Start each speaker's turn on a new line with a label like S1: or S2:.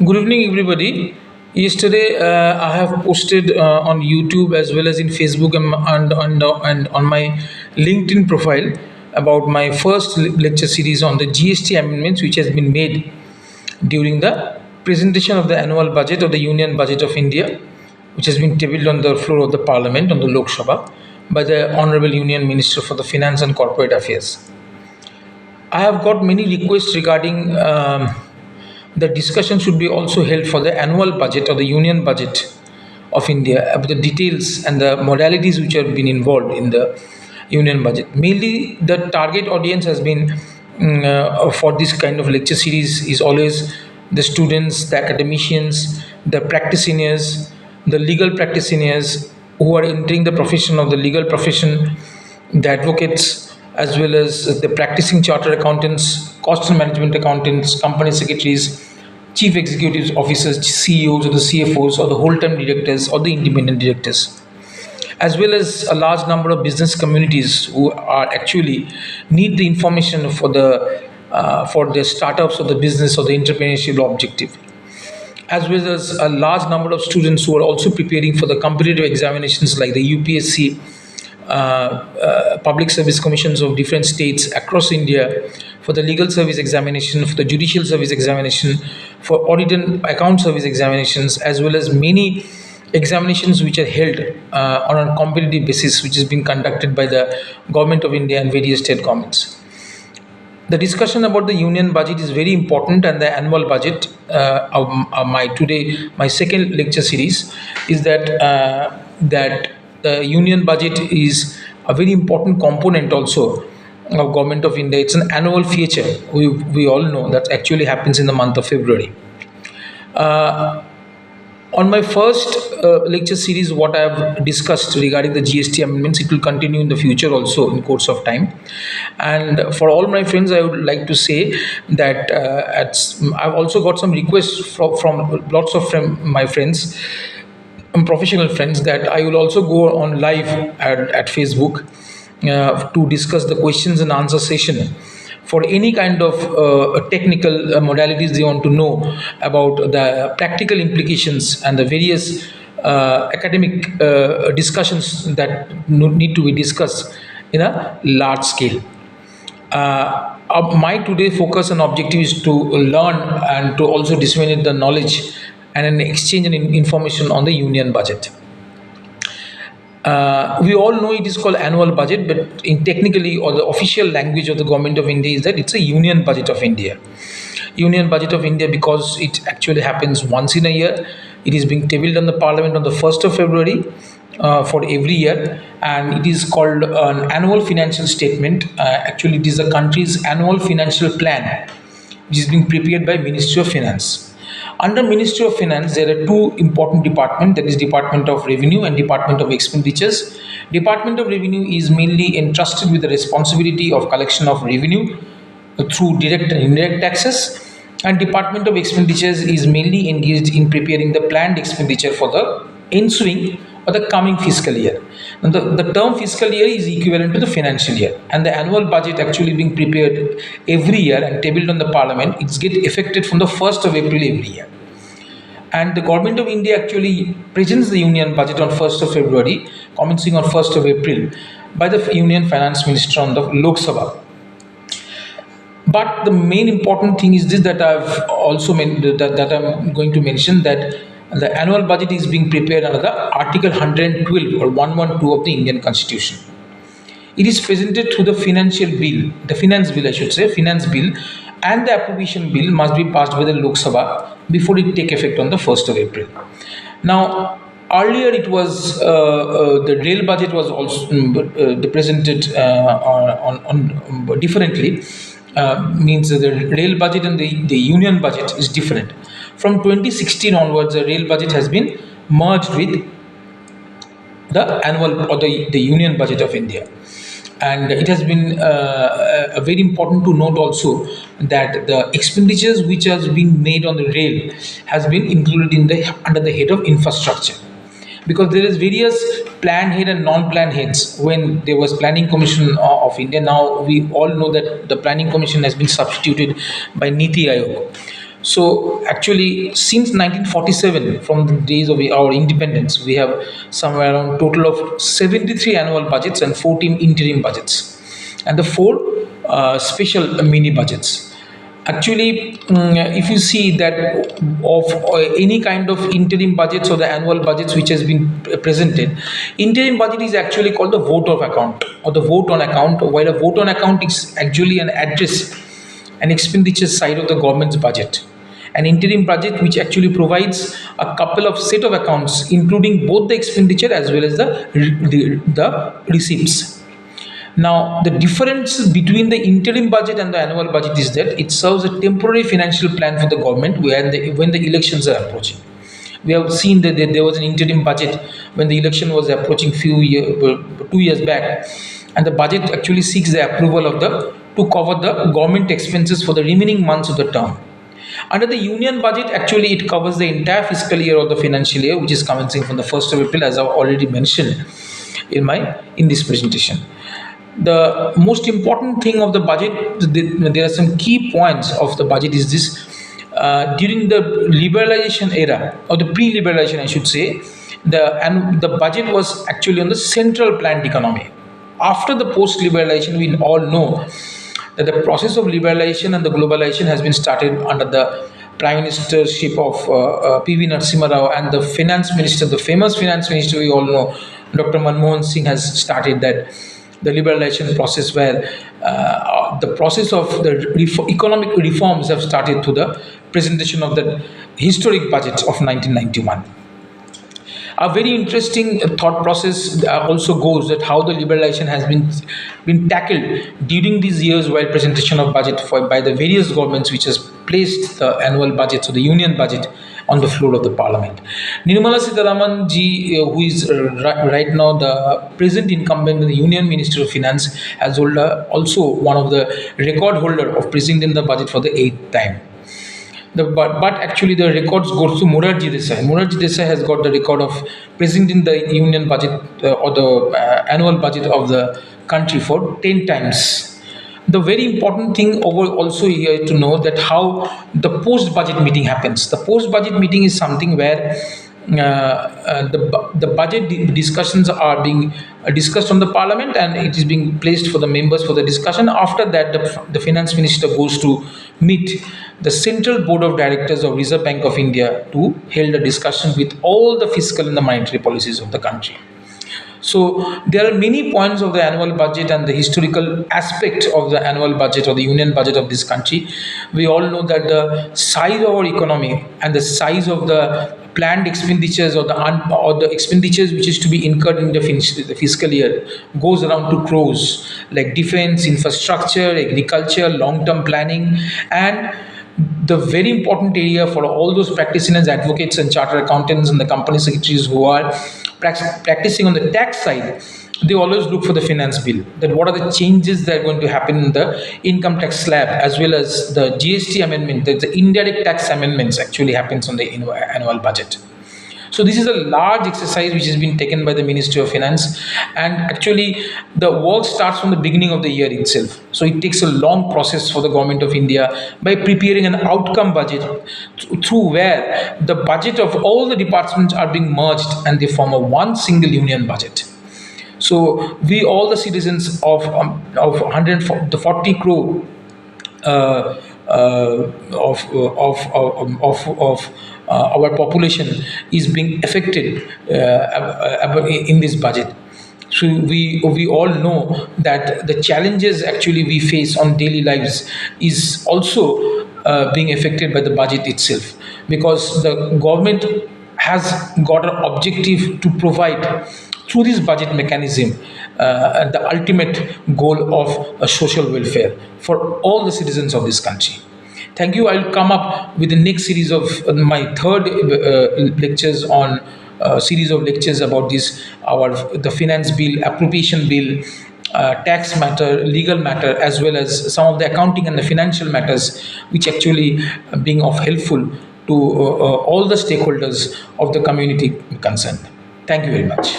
S1: Good evening, everybody. Yesterday, I have posted on YouTube as well as in Facebook and on my LinkedIn profile about my first lecture series on the GST amendments, which has been made during the presentation of the annual budget of the Union Budget of India, which has been tabled on the floor of the Parliament on the Lok Sabha by the Honorable Union Minister for the Finance and Corporate Affairs. I have got many requests regarding the discussion should be also held for the annual budget or the union budget of India, the details and the modalities which have been involved in the union budget. Mainly, the target audience has been for this kind of lecture series is always the students, the academicians, the practitioners, the legal practitioners who are entering the profession of the legal profession, the advocates, as well as the practicing chartered accountants, cost and management accountants, company secretaries, chief executive officers, CEOs, or the CFOs, or the whole-time directors, or the independent directors, as well as a large number of business communities who are actually need the information for the startups or the business or the entrepreneurship objective, as well as a large number of students who are also preparing for the competitive examinations like the UPSC, public service commissions of different states across India, for the legal service examination, for the judicial service examination, for audit and account service examinations, as well as many examinations which are held on a competitive basis, which is being conducted by the Government of India and various state governments. The discussion about the union budget is very important, and the annual budget of my second lecture series is that the union budget is a very important component also of Government of India. It's an annual feature. We all know that actually happens in the month of February. On my first lecture series, what I have discussed regarding the GST amendments, it will continue in the future also in course of time. And for all my friends, I would like to say that I've also got some requests from lots of my friends, professional friends, that I will also go on live at Facebook to discuss the questions and answer session for any kind of technical modalities they want to know about the practical implications and the various academic discussions that need to be discussed in a large scale. My today focus and objective is to learn and to also disseminate the knowledge and an exchange and information on the union budget. We all know it is called annual budget, but in technically or the official language of the Government of India is that it's a union budget of India. Union budget of India, because it actually happens once in a year. It is being tabled on the Parliament on the 1st of February for every year, and it is called an annual financial statement. Actually, it is the country's annual financial plan, which is being prepared by Ministry of Finance. Under Ministry of Finance, there are two important departments, that is Department of Revenue and Department of Expenditures. Department of Revenue is mainly entrusted with the responsibility of collection of revenue through direct and indirect taxes, and Department of Expenditures is mainly engaged in preparing the planned expenditure for the ensuing or the coming fiscal year. Now, the term fiscal year is equivalent to the financial year, and the annual budget actually being prepared every year and tabled on the Parliament. It's get effected from the 1st of April every year. And the Government of India actually presents the union budget on 1st of February, commencing on 1st of April by the Union Finance Minister on the Lok Sabha. But the main important thing is this, that I've also that I'm going to mention, that the annual budget is being prepared under the Article 112 or 112 of the Indian Constitution. It is presented through the financial bill, the finance bill, I should say, finance bill, and the appropriation bill must be passed by the Lok Sabha before it take effect on the 1st of April. Now, earlier it was the rail budget was also presented on differently. Means that the rail budget and the union budget is different. From 2016 onwards, the rail budget has been merged with the annual or the union budget of India. And it has been very important to note also that the expenditures which has been made on the rail has been included in under the head of infrastructure, because there is various plan head and non-plan heads. When there was Planning Commission of India, now we all know that the Planning Commission has been substituted by Niti Aayog. So actually, since 1947, from the days of our independence, we have somewhere around total of 73 annual budgets and 14 interim budgets, and the four special mini budgets. Actually, if you see that of any kind of interim budgets or the annual budgets which has been presented, interim budget is actually called the vote of account or the vote on account, while a vote on account is actually an address, an expenditure side of the government's budget. An interim budget which actually provides a couple of set of accounts, including both the expenditure as well as the receipts. Now, the difference between the interim budget and the annual budget is that it serves a temporary financial plan for the government when the elections are approaching. We have seen that there was an interim budget when the election was approaching 2 years back, and the budget actually seeks the approval of the to cover the government expenses for the remaining months of the term. Under the union budget, actually it covers the entire fiscal year of the financial year, which is commencing from the 1st of April, as I've already mentioned in this presentation. The most important thing of the budget, there are some key points of the budget is this. During the liberalization era, or the pre-liberalization I should say, the budget was actually on the central planned economy. After the post-liberalization, we all know that the process of liberalization and the globalization has been started under the prime ministership of P.V. Narasimha Rao, and the finance minister, the famous finance minister we all know, Dr. Manmohan Singh, has started that the liberalization process, where the process of the economic reforms have started to the presentation of the historic budget of 1991. A very interesting thought process also goes that how the liberalization has been tackled during these years while presentation of budget by the various governments which has placed the annual budget, so the union budget, on the floor of the parliament. Nirmala Sitharaman ji, who is right now the present incumbent, the Union Minister of Finance, has also one of the record holder of presenting the budget for the 8th time. But actually the records go to Morarji Desai. Morarji Desai has got the record of presenting the union budget or the annual budget of the country for 10 times. The very important thing also here to know that how the post-budget meeting happens. The post-budget meeting is something where the budget discussions are being discussed on the parliament, and it is being placed for the members for the discussion. After that, the finance minister goes to meet the Central Board of Directors of Reserve Bank of India to hold a discussion with all the fiscal and the monetary policies of the country. So there are many points of the annual budget and the historical aspect of the annual budget or the union budget of this country. We all know that the size of our economy and the size of the planned expenditures or the expenditures which is to be incurred in the fiscal year goes around 2 crores, like defense, infrastructure, agriculture, long-term planning, and the very important area for all those practitioners, advocates and chartered accountants and the company secretaries who are practicing on the tax side. They always look for the finance bill, that what are the changes that are going to happen in the income tax slab, as well as the GST amendment, that the indirect tax amendments actually happens on the annual budget. So this is a large exercise which has been taken by the Ministry of Finance, and actually the work starts from the beginning of the year itself. So it takes a long process for the Government of India by preparing an outcome budget through where the budget of all the departments are being merged and they form a one single union budget. So we, all the citizens of 140 crore of our population is being affected in this budget. So we all know that the challenges actually we face on daily lives is also being affected by the budget itself, because the government has got an objective to provide through this budget mechanism the ultimate goal of social welfare for all the citizens of this country. Thank you. I'll come up with the next series of my third lectures on series of lectures about the finance bill, appropriation bill, tax matter, legal matter, as well as some of the accounting and the financial matters, which actually being of helpful to all the stakeholders of the community concerned. Thank you very much.